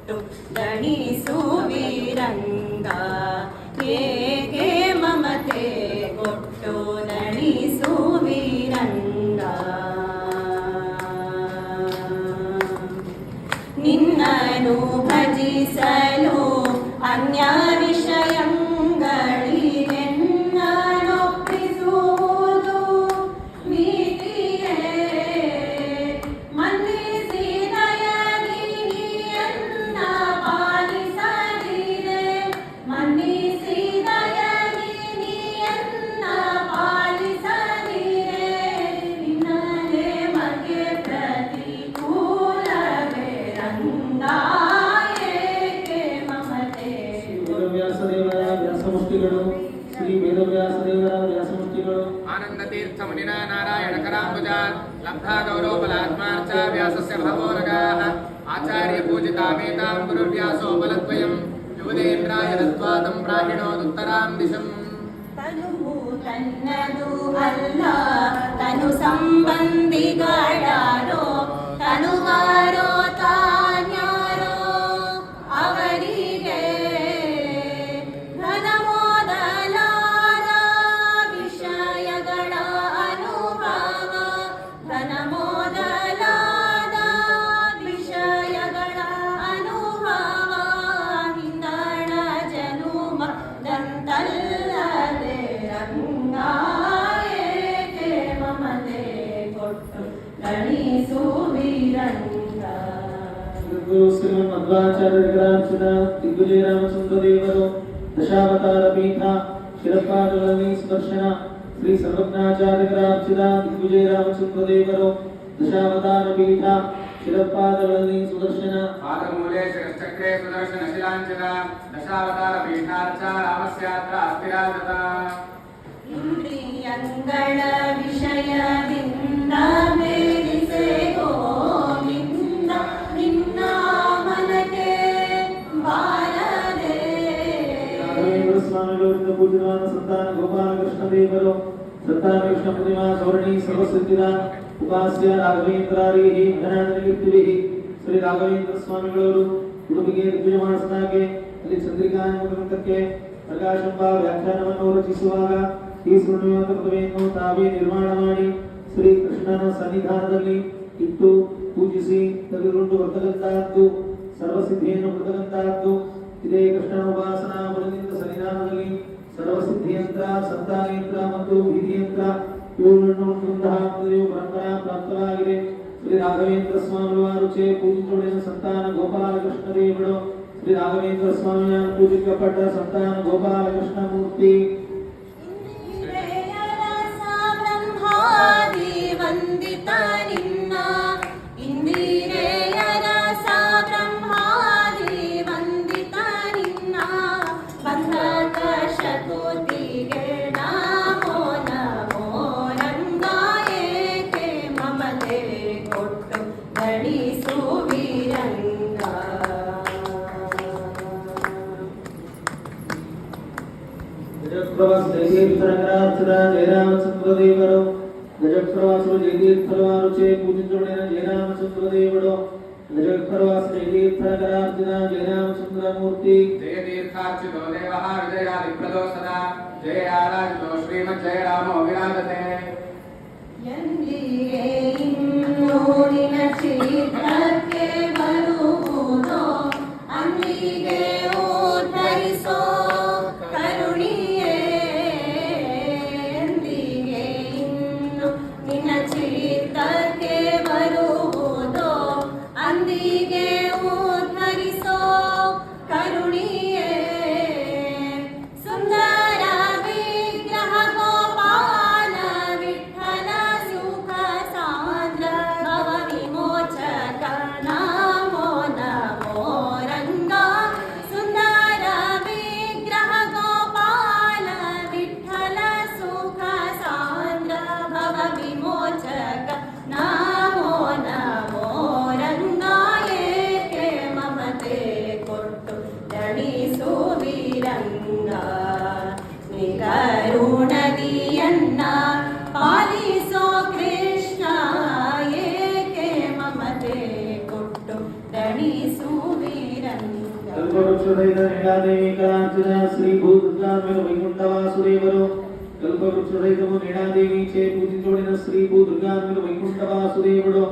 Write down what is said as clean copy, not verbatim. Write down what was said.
ಕೊಟ್ಟು ದಣಿಸು ವೀರಂಗ ಏಕೆ ಮಮತೆ ಕೊಟ್ಟು ದಣಿಸು ವೀರಂಗ ನಿನ್ನನು ಭಜಿಸಲು ಅನ್ಯ ವಿಷಯಗಳಿಗೆನ್ನೊಪ್ಪಿಸುವುದು ನೀತಿಯೇ ಮನ್ನಿಸಿ ದಯನಿಯನ್ನ ಪಾಲಿಸದಿರೆ ಮನ್ನಿಸಿ ದಯನಿಯನ್ನ ಪಾಲಿಸದಿರೆ ನಿನ್ನನೆ ಮಗೆ ಪ್ರತಿಕೂಲವೇ ರಂಗ ಶ್ರೀ ವೇದವ್ಯಾಸದೇವರ ವ್ಯಾಸಮೂರ್ತಿಗಳು ಆನಂದ ತೀರ್ಥ ಮುನಿನ ನಾರಾಯಣ ಕರಾಂಬುಜಾತ್ ಲಬ್ಧಾ ಗೌರವಫಲಾತ್ಮಾರ್ಚ ವ್ಯಾಸಸ್ಯ ಭವೋರಗಾಃ ಆಚಾರ್ಯ ಪೂಜಿತಾಮೇತಾಂ ಗುರುರ್ವ್ಯಾಸೋ ಬಲದ್ವಯಂ ಯುವದೇಂದ್ರಾಯ ದತ್ವಾ ತಂ ಪ್ರಾಹಿಣೋದುತ್ತರಾಂ ದಿಶಂ ತನುವು ತನ್ನದು ಅಲ್ಲ ತನು ಸಂಬಂಧಿಗಳಾರೋ ತನುವಾರೋ ತಾನ್ಯಾರೋ ಅವರಿಗೆ ಧನ ಮೊದಲಾದ ವಿಷಯಗಳ ಅನುಭವ ಧನ ಮೊದಲಾದ ವಿಷಯಗಳ ಅನುಭವ ಹಿಂದಣ ಜನುಮ ದಂತಲ್ಲದೆ ರಂಗ ಏಕೆ ಮಮತೆ ಕೊಟ್ಟು ದಣಿಸು ವೀರಂಗ ಗುರು ಶ್ರೀಮನ್ ಮಧ್ವಾಚಾರ್ಯರಾಂಚಿನ ದಿಗ್ವಿಜಯ ರಾಮಚಂದ್ರ ದೇವರು ದಶಾವತಾರ ಪೀಠ ಶಿರಪಾದಗಳಲ್ಲಿ ಸ್ಪರ್ಶನ ಶ್ರೀ ಸರ್ವಜ್ಞಾಚಾರ್ಯರಾಂಚಿನ ದಿಗ್ವಿಜಯ ರಾಮಚಂದ್ರ ದೇವರು ದಶಾವತಾರ ಪೀಠ ಶಿರಪಾದಗಳಲ್ಲಿ ಸುದರ್ಶನ ಪಾದಮೂಲೆ ಶಿರಶ್ಚಕ್ರೆ ಸುದರ್ಶನ ಶಿಲಾಂಚನ ದಶಾವತಾರ ಪೀಠಾರ್ಚ ರಾಮಸ್ಯಾತ್ರ ಅಸ್ಥಿರಾಜತ ಇಂದ್ರಿಯಂಗಳ ವಿಷಯದಿಂದ ಬೇರಿಸೆ ಗೋವಿಂದ ನಿನ್ನ ಮನಕ್ಕೆ ಬಾರದೆ ರಾಘವೇಂದ್ರ ಸ್ವಾಮಿಗಳವರಿಂದ ಪೂಜಿತವಾದ ಸಂತಾನ ಗೋಪಾಲಕೃಷ್ಣ ದೇವರು ಸಂತಾನ ಕೃಷ್ಣ ಪ್ರತಿಮಾ ಸೌರಣಿ ಸರ್ವಸಿದ್ಧಿದ ಉಪಾಸ್ಯ ರಾಘವೇಂದ್ರಾರಿಹಿ ಧನಾನನಿಗಿರ್ತಿವಿಹಿ ಶ್ರೀ ರಾಘವೇಂದ್ರ ಸ್ವಾಮಿಗಳವರು ಉಡುಪಿಗೆ ದಿಗ್ವಿಜಯಮಾನಸ್ನಾಗೆ ಅಲ್ಲಿ ಚಂದ್ರಿಕಾಯನ ಗ್ರಂಥಕ್ಕೆ ಪ್ರಕಾಶಂಬ ವ್ಯಾಖ್ಯಾನವನ್ನು ರಚಿಸುವಾಗ ಈ ಸುಣ್ಣಿವಾದ ಪದವಿಯನ್ನು ತಾವೇ ನಿರ್ಮಾಣ ಮಾಡಿ ಶ್ರೀ ಕೃಷ್ಣನ ಸನ್ನಿಧಾನದಲ್ಲಿ ಇಟ್ಟು ಪೂಜಿಸಿ ತೆಗೆದುಕೊಂಡು ಬರ್ತಕ್ಕಂತಹದ್ದು ಸರ್ವಸಿದ್ಧಿಯನ್ನು ಕೊಡ್ತಕ್ಕಂತಹದ್ದು ಇದೇ ಕೃಷ್ಣನ ಉಪಾಸನಾ ಬಲದಿಂದ ಸನ್ನಿಧಾನದಲ್ಲಿ ಸರ್ವಸಿದ್ಧಿಯಂತ್ರ ಸಂತಾನಯಂತ್ರ ಮತ್ತು ವಿಧಿಯಂತ್ರ ಇವುಗಳನ್ನು ಪರಂಪರಾ ಪ್ರಾಪ್ತವಾಗಿದೆ ಶ್ರೀ ರಾಘವೇಂದ್ರ ಸ್ವಾಮಿವಾರು ಚೇ ಪೂಜಿತೊಡೆದ ಸಂತಾನ ಗೋಪಾಲಕೃಷ್ಣ ದೇವರು ಶ್ರೀ ರಾಘವೇಂದ್ರ ಸ್ವಾಮಿಯ ಪೂಜಿಸಲ್ಪಟ್ಟ ಸಂತಾನ ಗೋಪಾಲಕೃಷ್ಣ ಮೂರ್ತಿ ವಂದಿತ ನಿನ್ನ ಇಂದಿರೇಯ ರಸ ಬ್ರಹ್ಮಾದಿ ವಂದಿತ ನಿನ್ನ ಬಂಧಕ ಶತುತಿಗೆ ನಮೋ ನಮೋ ರಂಗ ಏಕೆ ಮಮತೆ ಕೊಟ್ಟು ದಣಿಸು ವೀರಂಗ ಪ್ರವಾಸ ಜಯತೀರ್ಥನಗರಾರ್ಚನ ಜಯರಾಮಚಂದ್ರ ದೇವರು ಗಜಪ್ರವಾಸರು ಜಯತೀರ್ಥರವಾರು ಚೇ ಪೂಜಿತೊಡೆದ ಜಯರಾಮಚಂದ್ರ ದೇವರು ಗಜಪ್ರವಾಸ ಜಯತೀರ್ಥನಗರಾರ್ಚನ ಜಯರಾಮಚಂದ್ರ ಮೂರ್ತಿ ಜಯತೀರ್ಥಾರ್ಚಿತೋ ದೇವಃ ವಿಜಯಾದಿಪ್ರದೋ ಸದಾ ಜಯಾರಾಜಿತೋ ಶ್ರೀಮದ್ ಜಯರಾಮೋ ವಿರಾಜತೆ ಎಂದಿಗೆ ಇನ್ನೂರಿನ ಚಿತ್ರಕ್ಕೆ ಬರುವುದೋ ಅಂದಿಗೆ ಉದ್ಧರಿಸೋ ಕರುಣಿಯೇ ಎಂದಿಗೆ ಇನ್ನು ನಿನ್ನ ಚಿತ್ರಕ್ಕೆ ಬರುವುದೋ ಅಂದಿಗೆ ಉದ್ಧರಿಸೋ ಕರುಣಿಯೇ ಸುಂದರ ವಿಗ್ರಹ ಗೋಪಾಲ ವಿಠಲ ಸುಖ ಸಾಂದ್ರ ಭವ ವಿಮೋಚಕ ನಮೋ ನಮೋ ರಂಗ ಸುಂದರ ವಿಗ್ರಹ ಗೋಪಾಲ ವಿಠಲ ಸುಖ ಸಾಂದ್ರ ಭವ ವಿಮೋಚಕ ನಮೋ ನಮೋ ರಂಗ ಏಕೆ ಮಮತೆ ಕೊಟ್ಟು ದಣಿಸು ವೀರಂಗ ನಿಗರುಣದಿಯನ್ನ ಪಾಲಿಸೋ ಕೃಷ್ಣ ಏಕೆ ಮಮತೆ ಕೊಟ್ಟು ದಣಿಸು ವೀರಂಗ ಕಲ್ಪವೃಕ್ಷದೈದ ನೀಳಾದೇವಿ ಕಲಾರ್ಚಿತ ಶ್ರೀ ಭೂದುರ್ಗಾನ್ವಿತ ವೈಕುಂಠ ವಾಸುದೇವರು ಕಲ್ಪವೃಕ್ಷದೈದವು ನೀಳಾದೇವಿ ಚೇ ಪೂಜಿಸೋಡಿನ ಶ್ರೀ ಭೂದುರ್ಗಾನ್ವಿತ ವೈಕುಂಠ ವಾಸುದೇವರು